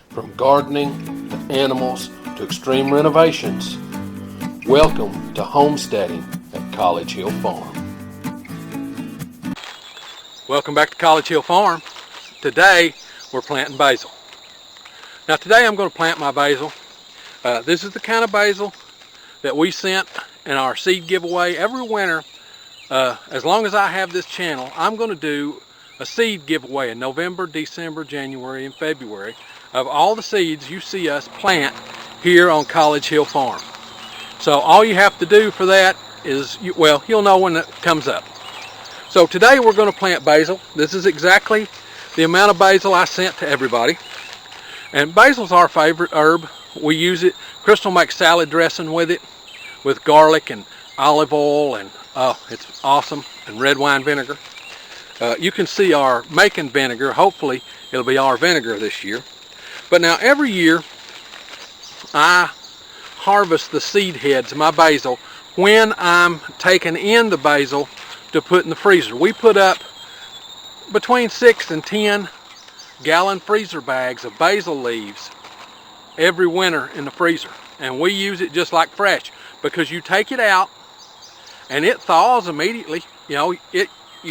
From gardening to animals to extreme renovations, welcome to Homesteading at College Hill Farm. Welcome back to College Hill Farm. Today we're planting basil. Now today I'm going to plant my basil. This is the kind of basil that we sent in our seed giveaway every winter. As long as I have this channel, I'm going to do a seed giveaway in November, December, January, and February of all the seeds you see us plant here on College Hill Farm. So all you have to do for that is, you'll know when it comes up. So today we're going to plant basil. This is exactly the amount of basil I sent to everybody. And basil's our favorite herb. We use it. Crystal makes salad dressing with it, with garlic and olive oil, and it's awesome, and red wine vinegar. You can see our making vinegar. Hopefully it'll be our vinegar this year. But now every year I harvest the seed heads of my basil when I'm taking in the basil to put in the freezer. We put up between 6 and 10 gallon freezer bags of basil leaves every winter in the freezer, and we use it just like fresh, because you take it out and it thaws immediately. You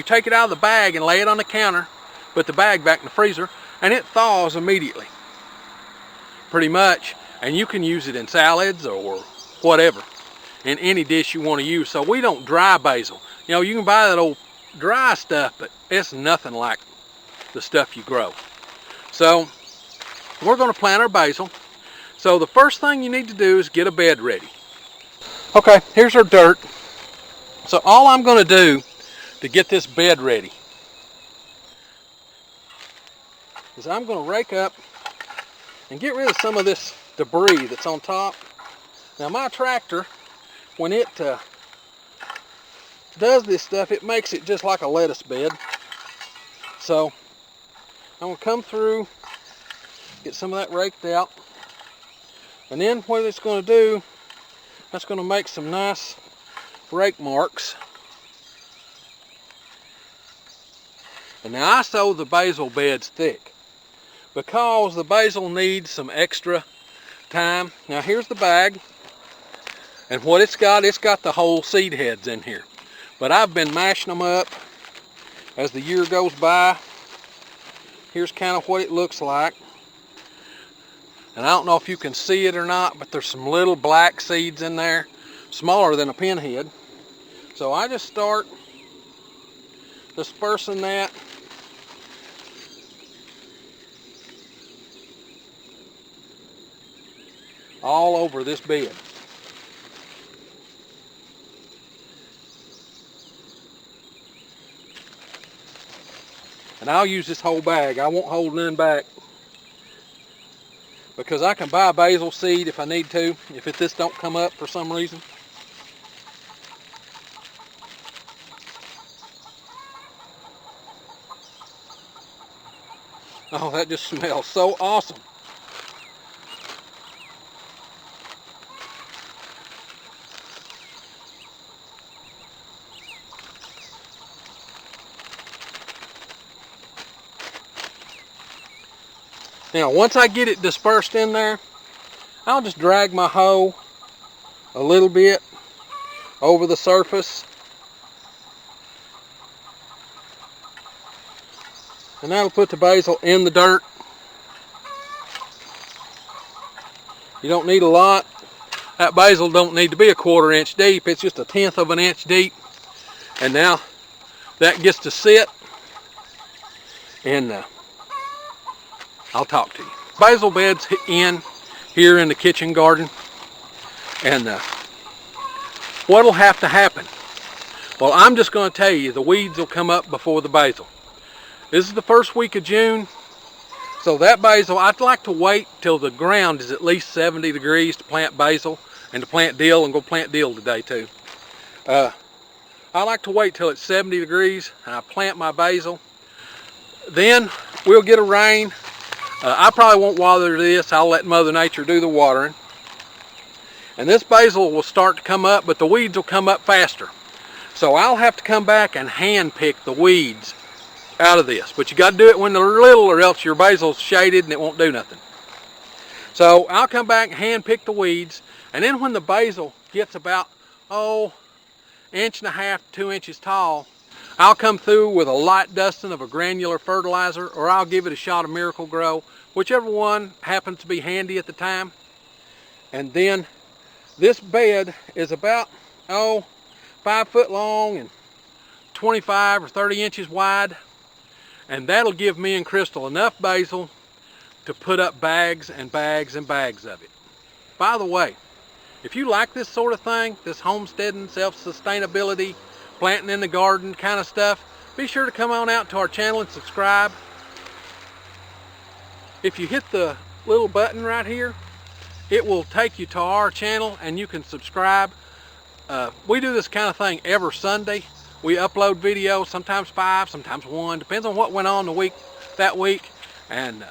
take it out of the bag and lay it on the counter, put the bag back in the freezer, and it thaws immediately, pretty much. And you can use it in salads or whatever, in any dish you want to use. So we don't dry basil. You can buy that old dry stuff, but it's nothing like the stuff you grow. So we're going to plant our basil. So the first thing you need to do is get a bed ready. Okay, here's our dirt. So all I'm going to do to get this bed ready is I'm going to rake up and get rid of some of this debris that's on top. Now my tractor, when it does this stuff, it makes it just like a lettuce bed. So I'm going to come through, get some of that raked out, and then what it's going to do, that's going to make some nice rake marks. And now I sow the basil beds thick because the basil needs some extra time. Now here's the bag, and what it's got the whole seed heads in here. But I've been mashing them up as the year goes by. Here's kind of what it looks like. And I don't know if you can see it or not, but there's some little black seeds in there, smaller than a pinhead. So I just start dispersing that all over this bed. And I'll use this whole bag. I won't hold none back, because I can buy basil seed if I need to, if this don't come up for some reason. Oh, that just smells so awesome. Now, once I get it dispersed in there, I'll just drag my hoe a little bit over the surface. And that'll put the basil in the dirt. You don't need a lot. That basil don't need to be a 1/4 inch deep. It's just 1/10 of an inch deep. And now that gets to sit, and I'll talk to you. Basil beds in here in the kitchen garden. And what'll have to happen? Well, I'm just going to tell you, the weeds will come up before the basil. This is the first week of June. So that basil, I'd like to wait till the ground is at least 70 degrees to plant basil and to plant dill, and go plant dill today too. I like to wait till it's 70 degrees and I plant my basil. Then we'll get a rain. I probably won't water this. I'll let Mother Nature do the watering. And this basil will start to come up, but the weeds will come up faster. So I'll have to come back and hand pick the weeds out of this. But you got to do it when they're little, or else your basil's shaded and it won't do nothing. So I'll come back and hand pick the weeds, and then when the basil gets about, 1.5 inches, 2 inches tall, I'll come through with a light dusting of a granular fertilizer, or I'll give it a shot of Miracle Grow, whichever one happens to be handy at the time. And then this bed is about 5 foot long and 25 or 30 inches wide, and that'll give me and Crystal enough basil to put up bags and bags and bags of it. By the way, if you like this sort of thing, this homesteading, self-sustainability, planting in the garden kind of stuff, be sure to come on out to our channel and subscribe. If you hit the little button right here, it will take you to our channel and you can subscribe. We do this kind of thing every Sunday. We upload videos, sometimes 5, sometimes 1, depends on what went on that week. And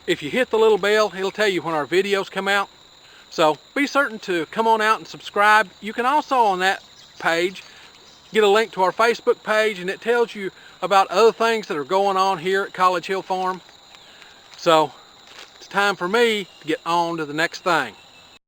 if you hit the little bell, it'll tell you when our videos come out. So be certain to come on out and subscribe. You can also on that page get a link to our Facebook page, and it tells you about other things that are going on here at College Hill Farm. So it's time for me to get on to the next thing.